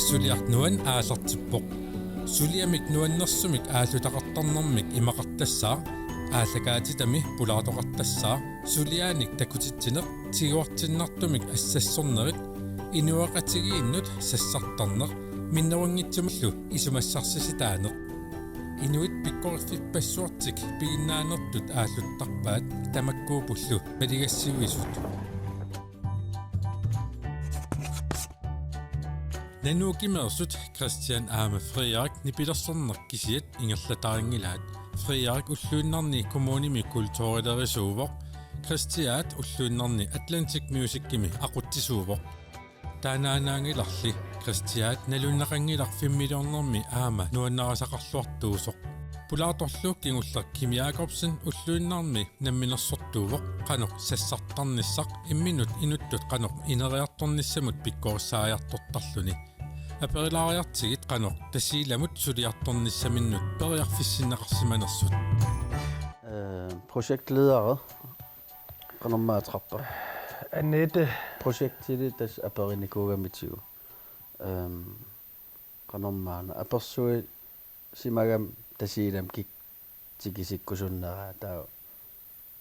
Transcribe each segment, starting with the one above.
suliarnuan aalartippoq suliamik nuannersumik aalutaqartarnermik imaqartassaa ааллакаатитами пулаартоқартассаа сулиааник такутитсинеқ тигуартиннартумик ассассорнерит инуақатигииннут сассартарнеқ миннавангитсумаллу исумассарсиситаанеқ инуит пиккориффиппассуартик пигиннаанертут ааллуттарпаат тамаккуупуллу малигассивисут нануукимерсут Christian Ame Frederik нипилерсэрнеркисиат ингерлатарингилаат Frederik уллуиннарни коммуними культурилерисуувоқ Christiaat уллуиннарни Atlantic Music-кими ақуттисуувоқ таанаанаангиларли Christiaat налуннақангилар 5 миллионнэрми аама нуаннарасақарлуартуусоқ пулаарторлук кингуллер Kim Jacobsen уллуиннарми намминерсортуувоқ қанеқ сассартарниссақ имминут инуттут қанеқ инериарторниссамут пиккорисааяртортарлуни аперилаариартигит қанеқ тасииламут сулиарторниссаминнут периарфиссиннеқарсиманерсут projektledere qanammaa trappa Annette projektile tas aperinikuugamitigu qanammaana apersui simagam tasiilam kik tikisikkusunnera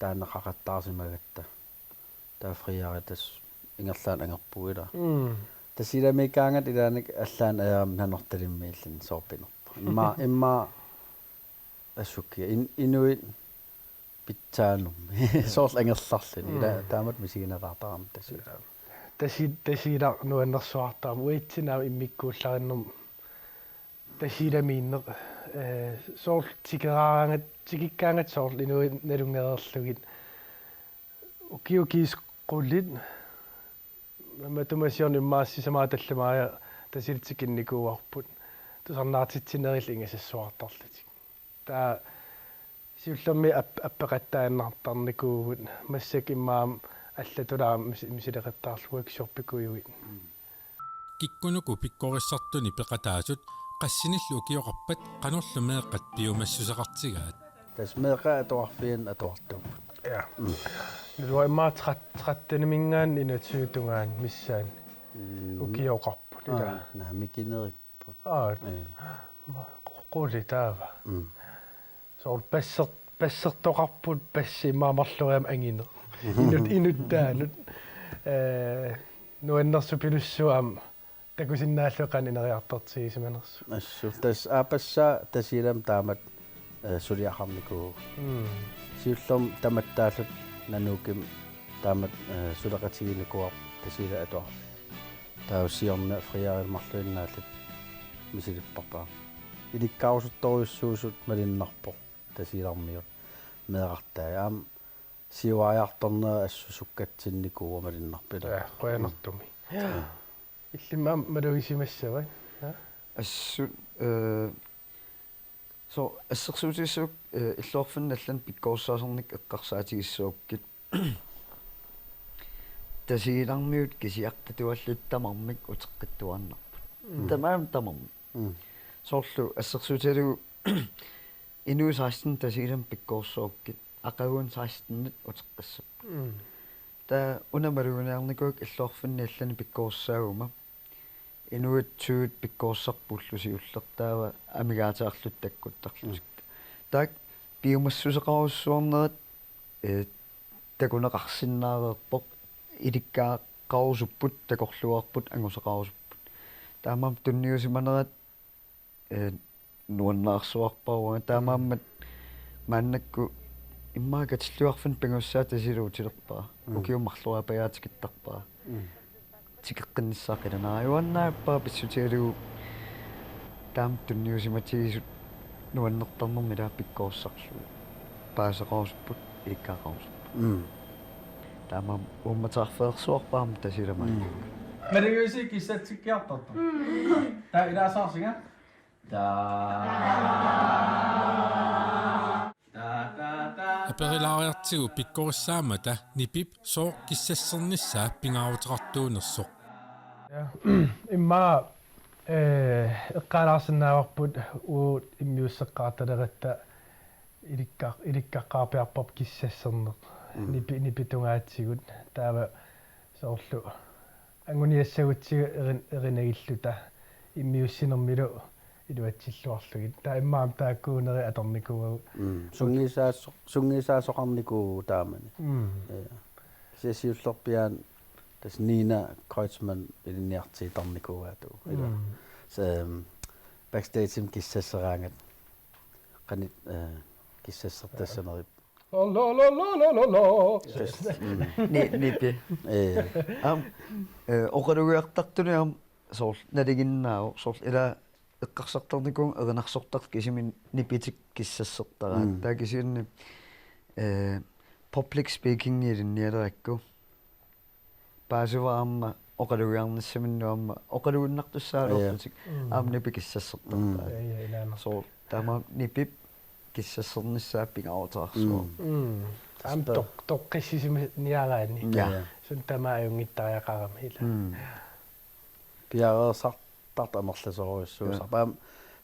taanneqaqattaarsimagatta taa friaritas ingerlaan angerpuila tasiilamikaangat ilaanik allaan ajaam nanortalimmiillan soorpinerpa imma assukkia inuit pitsaanum soorl angerlarluni ila taamat misigineraartaram tasiila nuannersuartaam uitsinaa immikkuullarinnum tasiilamiinneq soorl tikikkaangat soorl inuit nalungererlugit ukiukis qullit matumasiorn immaasisamaa tallamaaya tasiiltikinnikuuarput tusarnaartitsinerill ingasassuartarlutik taa siullermi appeqattaannartarnikuugut massak immaam аллатулаа мисилеқаттаарлу workshop-икуйуит киккунуку пиккорissartuni пеқатаасут qassinnillu ukiоқарпат qanorlu meeqqat piumassусеқартигаат тасмеэқа атуарфиан атуартуп ja нуа имма тратtanimингаан инатсуутунгаан миссаан укиоқарпу ила наамикинериппу qulitaava soor passertoqarput passimaamарлуриам ангине инуттаанут нуаннерсупилуссуам такусиннааллеқан инериартартигисиманерсу ассу тас аапасса тасилам таамат сулиахарникуу сиуллерм таматтааллут нанууким таамат сулеқатигинникуар тасила атуар таусиорна фриарилмарлуиннааллут мисилиппарпаа иликкаусутторюссуусут малиннарпо тасилармиут меэқартаа аам сиуаярторнера ассусуккатсинникуу малиннарпила қуянартуми иллимаам малуисимассава ассут so ассерсуутиссуук иллуорфинналлан пиккоорсаасерник эққарсаатигиссууккит тасиилармиут кисиартатуаллуттамармик утеққиттуарнарпут тамаам соорлу ассерсуутилугу инуусаастин тасиилам пиккоорсууккит ақагуун саастиннат утеққассуп та унамалугуниарникуак иллуорфинниаллани пиккоорсаагума инуитсуут пиккоорсарпуллусиуллертаава амигаатаарлут таккуттарлутик таак биумассусеқаруссуорнерат такунеқарсиннааверпоқ иликкааққарусуппут такорлуарпут ангусеқарусуппут таамаам тунниусиманерат нуаннаарсуарпауа таамааммат мааннакку иммаакатиллуарфин пингуссаа тасилуутилерпаа укиуммарлуа паяатикиттарпаа тикеққиннссаақиланаариуаннааппаа писсутигалугу таам тунниусиматигисут нуаннертарнерми лаа пиккоорсарлу паасеқарусуппут иликкаақарусуппут таамаам уумматаарфеерсуарпаама тасиламаа малиуси киссатсиккиартарта таа илаасаарсига аперилаариартигу пиккорissаамата нипип соо киссассернissaа пингаарутеқартуунерсоқ имма эққалаарсинааварпут уут иммиуссеққаарталератта иликкаққарпиарпоп киссассернеқ нипитунгаатсигут таава соорлу ангуниассагутсига эринагиллута иммиуссинермилу илуатсиллуарлугит таа иммаам тааккуунери аторникуагу сунгисаасоқарникуу таамани сесиуллерпиаан тас Нина Крeutzmann илинниартии тарникууаатуу ила backstage киссассераангат qanit киссассертассанери ло нипи оқалугиартартуни ам соор налигиннаау соор ила эққарсартарникуун эринарсортар кисимин нипитик киссассертараат таа кисиинни public speaking илинниалеракку паасуваамма оқалугиарнассаминнуамма оқалугиннартуссаалуортик аамнипи киссассертартаа соор тама нипип киссассернissaаппигааватаарсоо ам тоққиссисими ниараани сун тамааюнгиттариақарами ила пиареерсартарт амерласоруйссуусар паам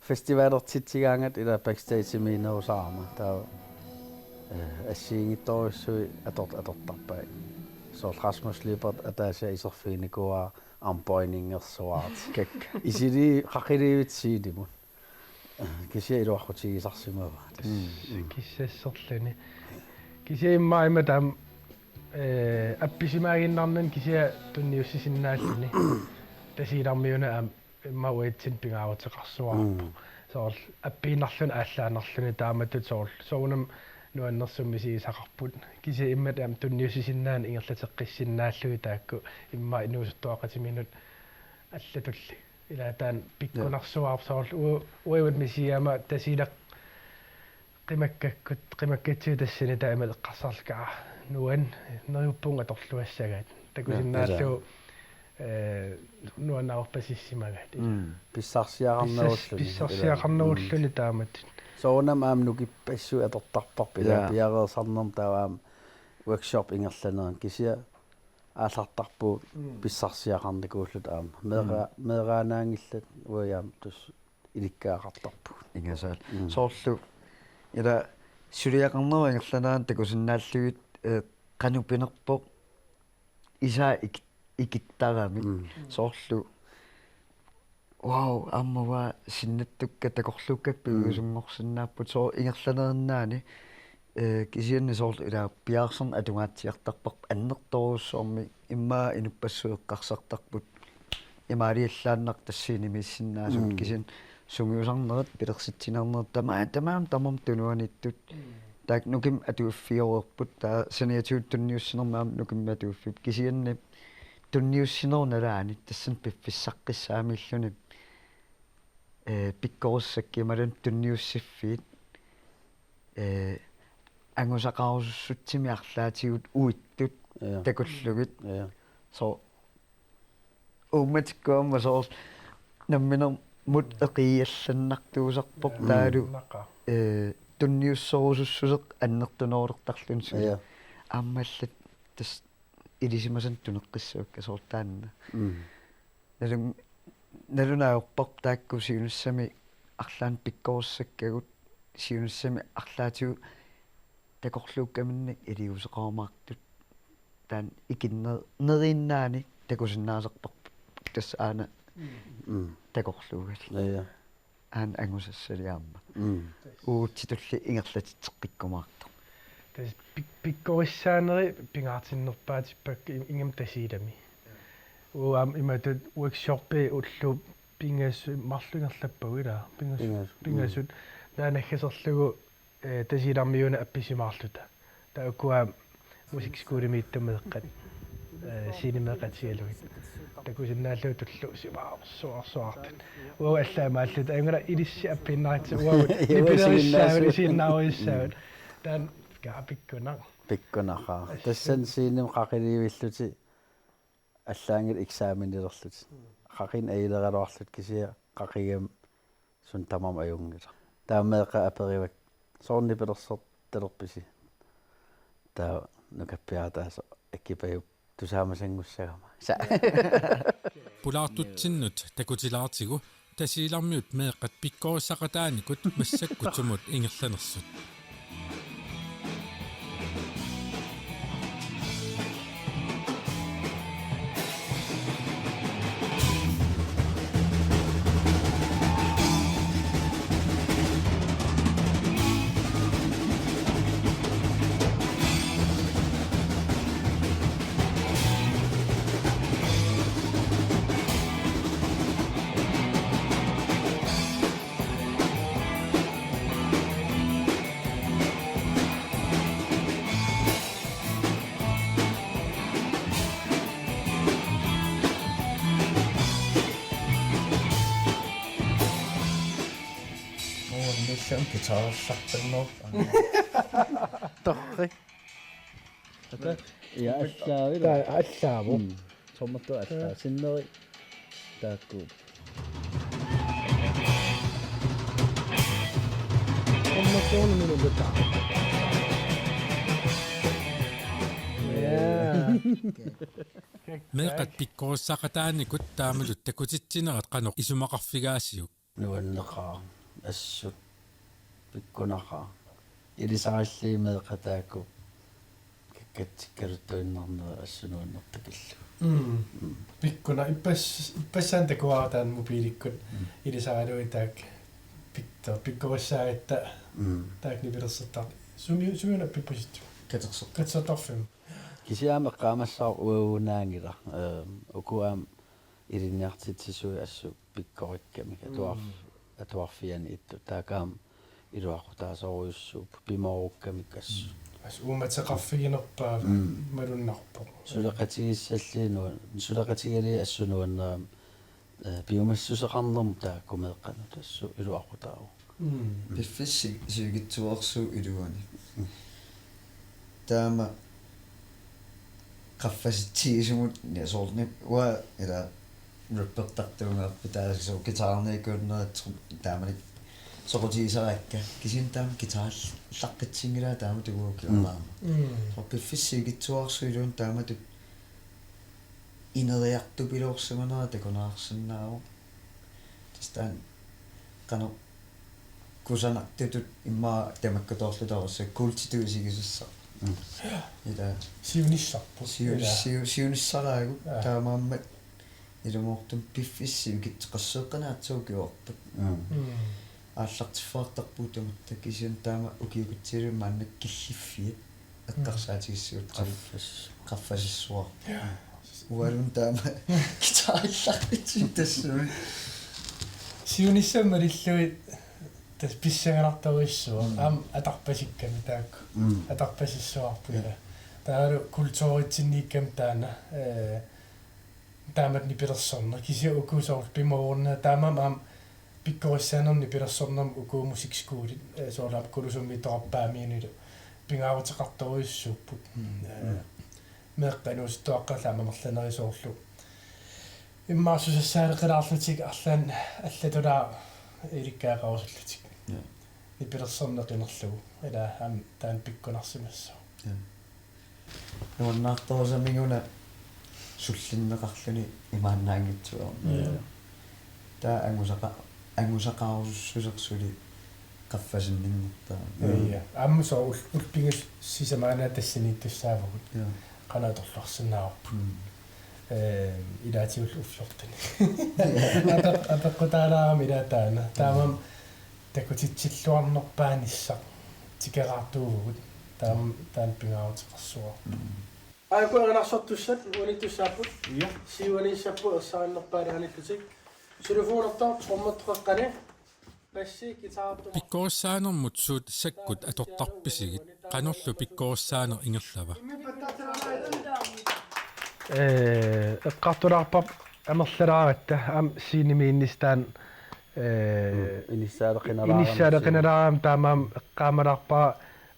фестивалертитсигаангат ила backstage минеусаарма таа ассиингитторуссуи атортарпаа соо Rasmus Lippert атааса исерфиникуа ампойнингерсуарт как исили қақиливитсиилимут кися илуархутигисарсимава киссассерлани кисииммаима таам апписимаагиннарнан кися тунниуссисиннааллуни тасилармиуна аам иммауитсин пигааватеқарсуарпу соор аппииннарлуна ааллаанерлуни тааматут соорунам нуаннерсумми сиисақарпут кися иммат аам тунниуссисиннаан ингерлатеққиссиннааллуи таакку имма инуусуттуақатиминут аллатулли илаатаан пиккунарсуаарсоор уиват мисиама тасилақ qimаккатсуу тассани таамал эққарсарлкаа нуан нериуппунга торлуассагаат такусиннааллу нуанаарпасиссимагаат писсарсиақарнеруллуни таамат соонам аамнуки пассу атортарпарпи пиареерсарнерм тааваам workshop ингерланеран кися аалартарпу писсарсиақарникууллут аама меераанаангиллат уяам тус иликкаақартарпу ингасаал соорлу ила сулиақарнера ингерланаан такусиннааллугит канупинерпоқ isaa икиттарами соорлу вау аммава синнаттукка такорлуккаппи уусунгорсиннааппут соо ингерланернаани кисианни соор ила пиаарсерн атунгаатсиартарпарп аннерторуссуорми иммаа инуппассуэққарсартарпут имаалиаллааннар тассиини миссиннаасут кисин сунгиусарнерат пилерситсинернерт тамаам тамам тунуаниттут таак нуким атуиффиорерпут таа саниатиут тунниуссинермаам нуким атуиффип кисианни тунниуссинерналаани тассан пиффиссаққиссаамиллуни пиккоруссаккималун тунниуссиффиит ангусақарусуттими арлаатигут уиттут такуллугит со умматиккуамма соор намминер мут эқиалланнартуусарпоқ таалу тунниуссорусуссусеқ аннертунерулертарлун су аммаллат тас илисимасан тунеққиссуакка соортаанна налунааварпар таакку сиунуссами арлаан пиккоруссаккагут сиунуссами арлаатигу такорлууккаминник илиусеқармаартут таан икиннериннаани такусиннаасерпар тас аана такорлуугал аан ангусассалиаама уутситулли ингерлатитсеққиккумаарта тас пиккориссаанери пингаартиннерпаатиппак ингам тасилами уам иматут workshop-и уллу пингас марлугерлаппагуила пингасут наанаггасерлугу тасилармиуна апписимаарлута тааккуа мусикскуулимииттумеэққат синемеқатсиалугит такусиннааллуу туллу сиваарсуарсуартат уа аллаамааллут ангала илисси аппиннаатси уа нипилерissаавали синнааруиссаават таан пиккунара тассан синем қақиливиллути аллаангил экзаменилерлут қақин аилералуарлут кисия қақигам сун тамам аюнгила таамеэқа аперивак соорни пелерсер талерписи таа нукаппиаатаасо аккипаю тусаамасангуссагама пулаартутсиннут такутилаартигу тасиилармиут меэққат пиккориссақатааникут массаккутсумут ингерланерсут иллам гитараллартанноо Torri. Ja allaavi. Tää allaavu. Tommattu allaa sinneri taakku. Omma 3 minuuttia. meeqat pikkorussaqataanikut taamalut takutitsineret qanoq isumaqarfigaasiuk Nuanneqaa assut pikkunaqaa. Ilisaralliimeeqataakku kakkatikkaluttuinnarnera assunuannertakillu. Pikkuna ippassaan takuaataan mobiilikkut ilisaraluit taak pikkorussaa että taak nipilersartaa sumiuna pippusit katsotorfim Kisiaame qaamassar uaunaangila ukuam ilinniartitsisui assu pikkorikkamik atuarfiani ittu taakaam iluaqutaasoruyussuup pimorukkamik assu as umatseqarfiginerpaa malunnarpo suleqatigissalliinu assunuanneram piumassuseqarnermu taakkumeeqqanut assu iluaqutaaru пиффисси сигитсуарсуу илуани таама qaffasittigisumut niasoorni uа ила реппертартуунгааппа таасисоо гитаарникууннератсу тааманик соқутигисараакка кисин таама гитаарлаққитсингилаа таама тугууккиораама пиффисси сигитсуарсуу илуун тааматут инериартупилуорсиманера такунаарсиннааву тастаан qano kusanartutut imma tamakkatorlutorissa kultituusigisissa ila siunissarpu siunissaraagu taamaammat ilumortum piffissimi kitteqasseeqqanaatsuukiorput ааллартиффаартарпуу таматта кисиан таама укиукутсилу мааннак киллиффиат аккарсаатигиссуут qaffasissuar уалун таама китааллартитсин тассуми siunissаммалиллуит тас писсагалартаруиссуа аам атарпасикками таакку атарпасиссуарпуила таалу культууритсиннииккам таана таамат нипилерсорна кися укусоор пимоорна таамам аам pikkorissaanерни пилерсорнам укуу мусикскуулит соолаап кулусумми тораппаамиинилу пингаавутеқартаруиссууппут меққанус тоаққалаама мерланерисоорлу иммаасусассаалеқилаарлутик арлаан аллатулаа иликкаақарусуллутик нипилерсорнеқинерлугу ила аам таан пиккунарсимассаа нуаннаартарусамигуна суллиннеқарлуни имааннаангитсуа таа ангусақарусусерсули qaffasinningnertaa ja аммусоо улпингил сисамаана тассанииттуссаавгут канаторларсинаарпу илаатиул уффлортани атаққутаалаарами илаатаана таамам такутитсиллуарнерпааниссақ тикераартуугут таан пингаавутеқарсуа аакуернарсортуссат униттуссааппут я сиуаниссаппу ерсааннерпаалааниллутик телефонертаа тромматтеққани pikkorussaanermut suut sakkut atortarpisigit qanorlu pikkorussaaner ingerlava эққартулаарпап амерлалааратта ам синемииннистаан иниссаалеқинараам таамаам эққаамалаарпаа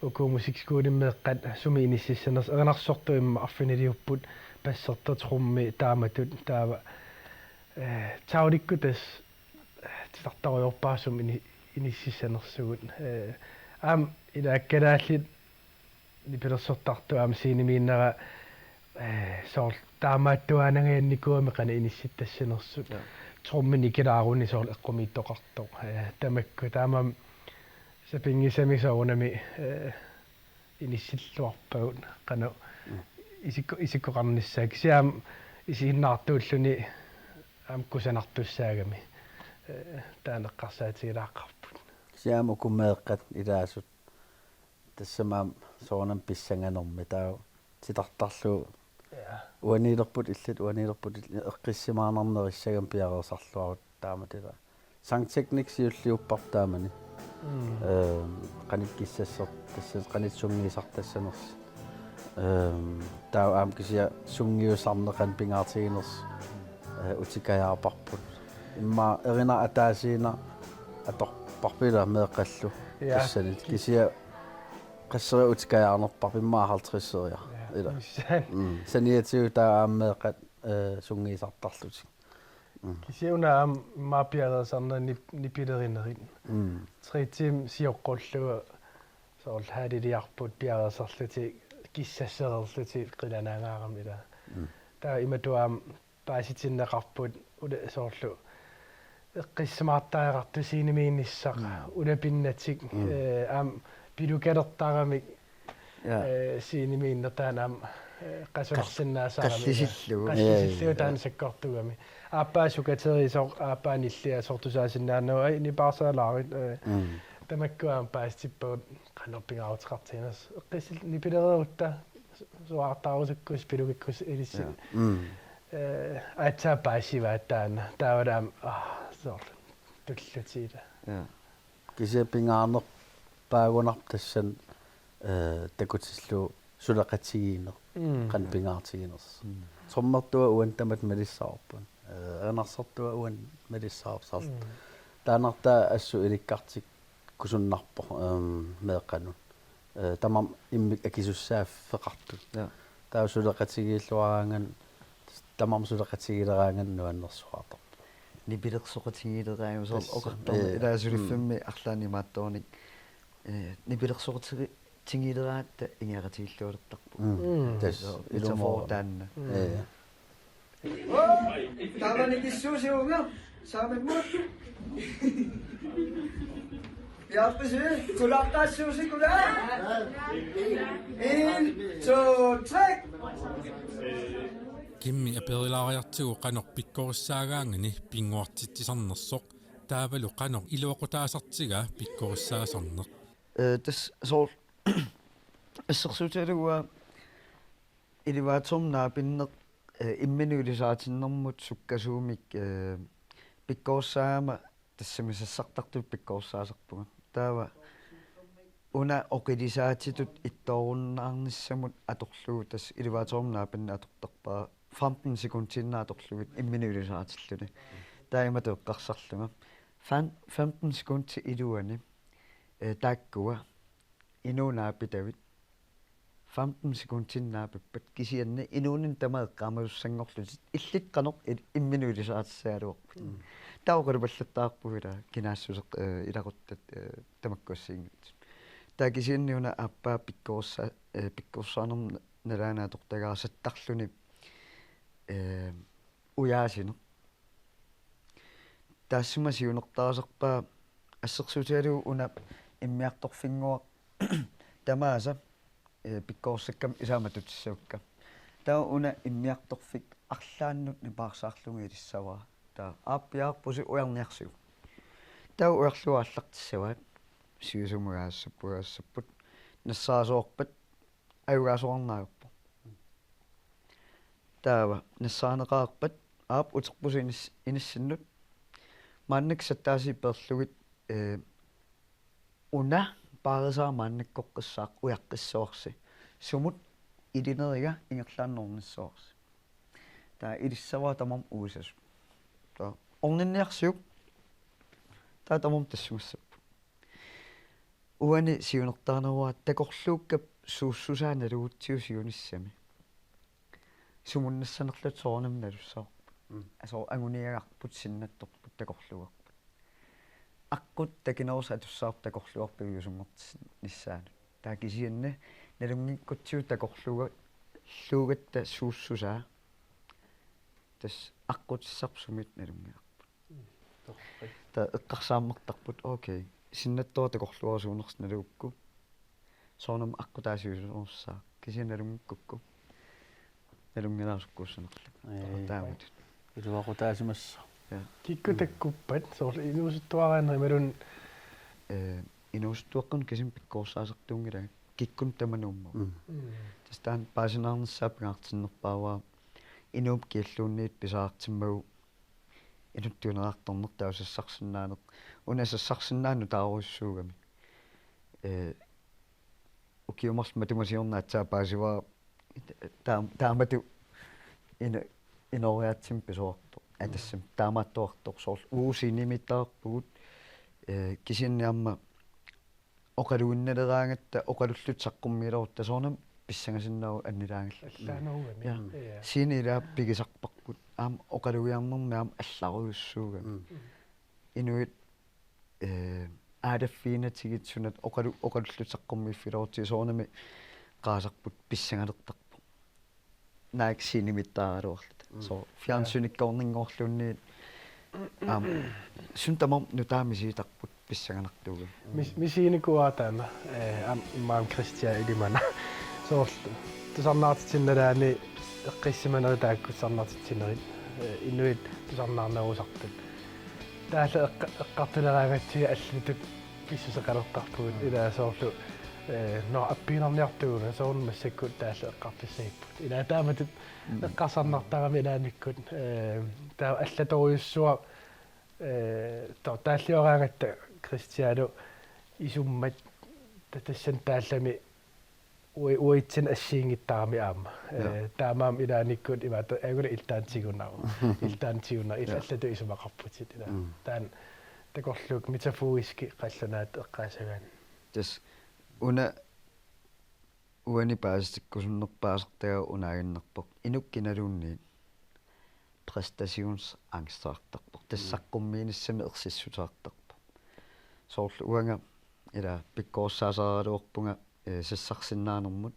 укуумусикскуулиммеэққат суми иниссиссанерс эрнарсортуимма арфинилиуппут пассертертрумми тааматут таава тауликкутас тартаруйорпаасум иниссиссанерсугут аам илааккалааллит нипилерсортарту аам синемииннера соор таамааттуаанагианникуами қана инисситтассанерсут труммини килааруни соор эққумииттоқартоо тамакку таамам сапингисамисоорунами иниссиллуарпагут қана исиккоқарниссаак сиам исиннаартууллуни аам кусанартуссаагами таанеққарсаатигилааққарпут сиам укуммеэққат илаасут тассамаам соонам писсанганерми таа титартарлу уанилерпут иллат уанилерпут эққиссимаарнернериссагам пиареерсарлуарут тааматила сангтекник сиуллиуппар таамани qanikissassor tassas qanitsungiisartassaners taa aam kisia sungiusarneqan pingaartiginers utikajaarparput imma erina ataasiina parpila meeqqallu Ja. kissanit kisia qasseriutikaajarnerpar pimmaaraltrisseria ila saniatiu taa meeqqat sungiisartarlutik Kisiuna maapiadersarna nipilerinnerin. Tritim siorqulluga soorl haadiliarput piadersarluti kissassererluti qilanaangaaramila. Taa imatuam paasitinneqarput ula soorlu eqqismaartaaeqartu siinimiinnissaq ula pinnatik pilukalertaaramik siinimiinnertaanaam qasuarsinnaasaaramik taan sakkortugami ааппаасукатери сор ааппааниллиа сортусаасиннааннава нипаарсаалааrit тамаккуаам паастиппагут канорпингаарутеқартинас эққисил нипилерерутта суаартаарусуккус пилугиккус илисси аатсаапаасивааттаана таавалаам соор туллутиила кисиаппингаарнер паагунарп тассан такутиллу сулеқатигиинер канпингаартигинерс соммертуа уан тамат малиссаарпун анарсартуа уан малиссаарсаар таанарта ассу иликкартик кусуннарпо меэққанут тамам иммик акисуссааф феқартут таа сулеқатигииллуараанган тамам сулеқатигилераанган нуаннерсуартар нипилерсоқатигилераангу соор оқартор илаасулиффимми арлаани мааттооник нипилерсоқатиги тингилераатта ингератигиллуалертарпу тас илумоортаанна Tamannikissuusiunga saamimmuut. Jaapisi kulaqqaassuusi kulaa. 1 2 3 Kimmi aperilaariartigu qanor pikkorissaagaangani pinguartitsisarnersoq taavalu qanor iluoqutaasartiga pikkorissaaserneq tas soor ассерсуталуа иливаатсорнаа пиннеқ имминуилисаатиннэрмут суккасуумик пиккооссаама тассамисассартартут пиккооссаасерпуга таава уна оқилисаатитут иттооруннаарниссамут аторлугу тас иливаатсорнаа пинна атортарпаа 15 секундтиннаа аторлугут имминуилисаатиллуни таимату эққарсарлуга 15 секундти илуани тааккуа инуунаа питавит 15 секундтиннаа пиппат кисианна инуунин тамаэққаамалуссангорлут илликканеқ имминуилисаатиссаалуарпут таоқалупаллаттаарпугила кинаассусеқ илақуттат тамаккуассиингит таа кисианниуна ааппаа пиккорсаанер налаанаа тортагаа саттарлуни уяасине таассума сиунертаасерпаа ассерсутиалу уна иммиарторфингуа тамааса пиккорсаккам исааматутиссаукка таа уна иммиарторфик арлааннут нипаарсаарлуги илиссаваа таа ааппиаарпуси уярниарсуг таа уярлуа аллартиссаваат сиусумугаассаппугаассаппут нассаасоорпат аюгаасоорнаагаппо таава нассаанеқаарпат аап утерпуси иниссиннут маанник саттааси перлугит уна паарсаа маанниккоққиссаақ уяққиссоорси сумут илинерига ингерлааннорниссоорси таа илиссаваа тамам уусас таа орнинниарсиук таа тамам тассумассаппу уани сиунертаарнеруа такорлууккап сууссусааналугутсиу сиуниссами сумуннассанерлут соорнамналуссаа асо агуниагарпут синнатторпут такорлугарпут аккут такинерус атуссаар такорлуарпигиусунгортис ниссаана таа кисианна налунгиккутсиу такорлуга луугатта сууссусаа тас аккутиссарсумит налунгиарпут таа эққарсааммертарпут окей синнаттоо такорлуарсуунерс налугукку соонам аккутаасиусуунерсаа кисианалунгиккукку налунгилаасуккууссанерлу таамат илуақутаасимасса киккутаккуппат соор инуусуттуараанери малун инуустуаққун кисим пиккоорсаасертуунгила киккун тамануумма тастаан паасинаарнссаапингаартиннерпааваа инууп киаллуунниит писаартиммагу инуттуунераарторнер таусассарсинаанеқ унасассарсинаану тааруссуугами укиумарс математиорнаатсаа паасиваа таамату инориаатсим писоорто атассам таамааттуартор соор уусинимиттаарпугут кисинниарма оқалуинналераангатта оқалуллут саққуммилорутта соорнам писсангасиннару аннилаангилла аллаануугами я сини илаа пигисарпарпут аама оқалуиарнэрми аама алларуйуссууга инуит аадаффиинатигитсунат оқалуллут саққуммииффилорути соорнами qaasarput pissangalertarpu naak sinimittaaruarlut so fjernsynikkoorningoorluunniit suntamam nutaamisiitarput pissangalertuuga misiinikuaataana immaam Christian ilimana soorlu tusarnaartitinnalaani eqqissimanaritaakkut inuit tusarnaarnerusartut taalla eqqartileraangatsiga allutut pissuseqalertarpuut ila soorlu no appiinarniartuuna soorn massakkut taalla eqqartissaiput ila taamatut eqqarsarnartarami ilaaниkkut taa allatoriussua taalliораангаtta Christiano isummat tassan taallami uitsin assiingittaarami aama taamaam ilaaниkkut imata aguna iltaantigunnaru iltaantiguna illallatu isumaqarputit ila taan takorluk metafoiski qallanaat eqqaasagaan tas una uani paastikkusunnerpaasartaga unaaginnerpoq inukkinaluunniit prestationsangstaartarpoq tassaqqumiinissami ersissutaartarpoq soorlu uanga ila pikkoorsaasaraluorpunga sassarsinnaanermut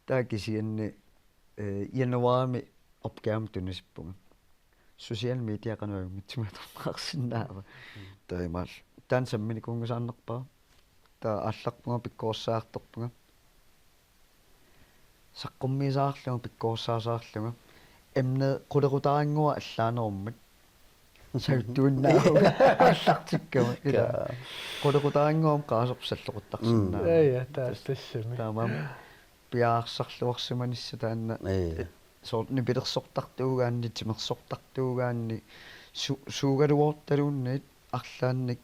taakisianni januarimi opgaam tunisippunga social media qanuagummitsumatornaqarsinnaava taimaal taan samminikungusaanerpaa ta алларпунга пиккоорсаартарпунга саққуммисаарлуга пиккоорсаасаарлуга эмне қулерутаангуа аллаанеруммат сагтууннаауга аллартиккама ила қулерутаангуам qaasорсаллоқуттарсинаа я таастассами таамам пиаарсарлуарсиманисса таанна соорни пилерсортартуугаанни тимерсортартуугаанни суугалуорталуунниит арлаанник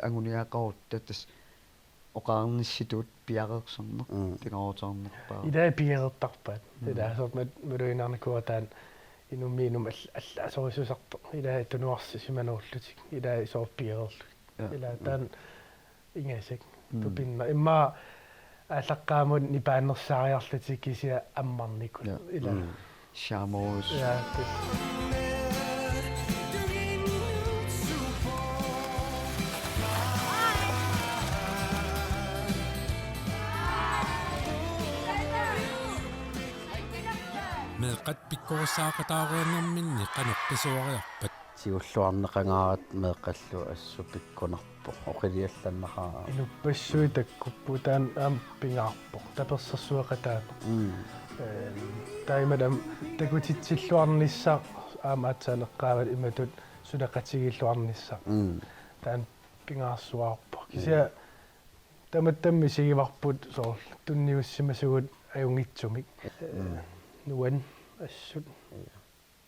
агуниақарутта тас оқаарнисситуут пиареерсэрнер тигаруутаарнерпаа илаа пиерертарпаат илаа соормат мулуинаарникуатаан инуммиинум алла сорисусарпо илаа тунуарси симанууллутик илаа соор пиерерлу илаа таан ингасак тупинна имма аллаққаамут нипааннерсаариарлутик кися аммарникут илаа шамоус я meeqat pikkoorsaaqataaruannerminni qaneqqisuariarpat сиуллуарнеқангаарат меэққаллу ассу пиккунарпо оқилиалланнахаа инуппассуи таккуппутаан аам пингаарпо таперсэрсуақатаат таймадам такутитсиллуарнissaaq аамаатсаанеққаават иматут сунеқатигиллуарнissaaq таан пингаарсуаарпо кися таматтамми сигиварпут соор тунниуссимасугут аюнгитсумик нуан ассут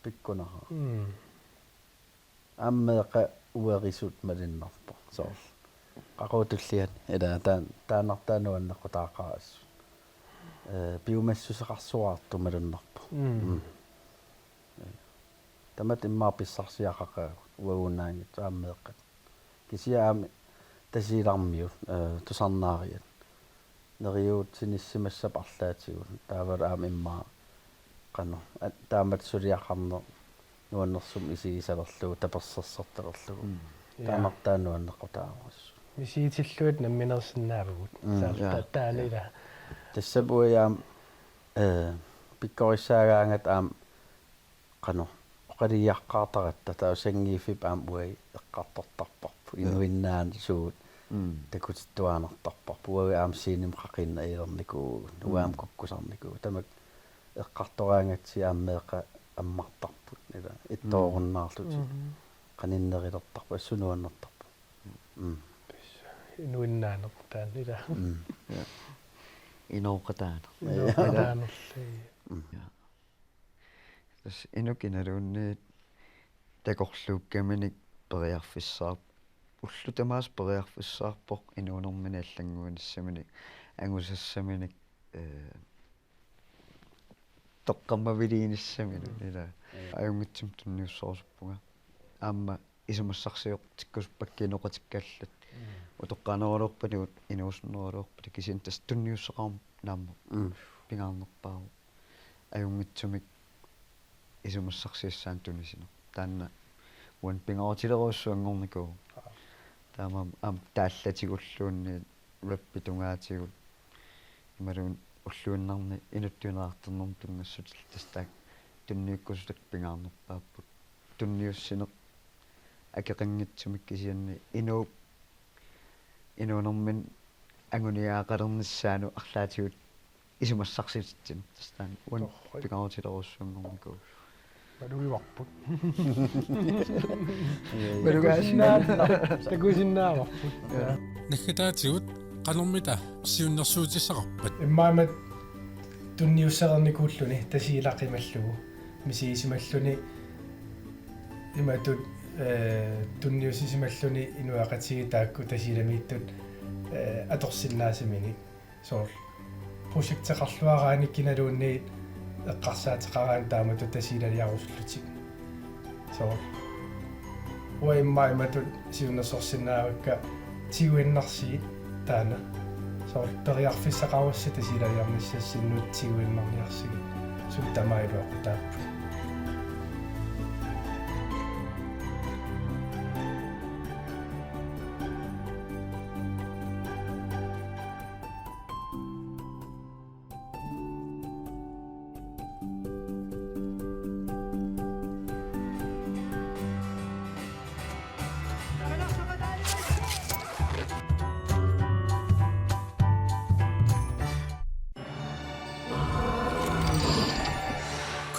пиккунахаа аммеэқа уерисут малиннарпо соор qaqutulliat ila taanartaanuannaqutaaqaas biumassusaqarsuartu malunnerpu tamat immaapissarsiaqaqa uagunaangit aammeeqqat kisiaami tasiilarmiut tusarnaariat neriut sinissimassa parlaatigut taaval aam immaa qanu taamat suliaqarner nuannersum isigisalerlugu tapersersertalerlugu taanartaanuannaqutaaruas мисиитиллуут намминерсиннаавгут таалила тассапуяам пиккорисаагаангат аам qanu oqaliaqqaartaratта таусангиифип аам уай эққартортарпарпу инуиннаан суут такутитуанертарпарпу уай аам сииним қақинна илернику нуаам куккусарнику тамак эққартораангатси ааммеэқа аммартарпут ила иттооруннаарлути qaninnerilertarpu assunuannartarpu инуиннаанер таанила инооqataana таанерли тас инукиналуунниит такорлууккаминик периарфиссаарп уллутамаас периарфиссаарпоқ инуунэрмини аллангуаниссамини ангусассаминик тоққаммавилииниссамину ила аюнгитсум тунниуссоорсуппунга аама isumassarsiuq tikkuspakkiinoqatikkaаллат утоққанерулуорпанигут инуусуннерулуорпат кисин тас тунниуссақарм наамма пингаарнерпаа аюнгитсумик исумассарсиассаан тунисина таанна уан пингаарутилеруссуангорникуу таама тааллатигуллуунни рэппи тунгаатигут ималуун уллуиннарни инуттуинераартернэрм тунгассутил тастаак тунниуккусутак пингаарнерпааппут тунниуссинеқ акеқангитсумик кисианни инуунэрмин агуниаақалерниссаану арлаатигут исумассарсититсин тастаан уан пингаарутилеруссуангорникуу Малугиварпут. Малугаасинаа такусиннааварпут. Наккатаатигут канормита сиуннэрсуутиссақарпат Иммаамат тунниуссерникууллуни тасиилақималлугу мисиисималлуни иматут тунниусисималлуни инуақатиги таакку тасиламииттут аторсиннаасимини соор проектеқарлуарааниккиналуунни эққарсаатеқараан таамату тасиилалиарусуллутик соор уайммаиматут сиуннерсорсиннаавакка тиуиннарси таана соор периарфиссақарусса тасиилалиарниссассиннут тиуиннарниарсиги султамаилуақутааппу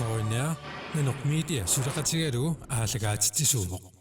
Koinea nanok media sulaqatigalugu aaлагаатитсisuumoq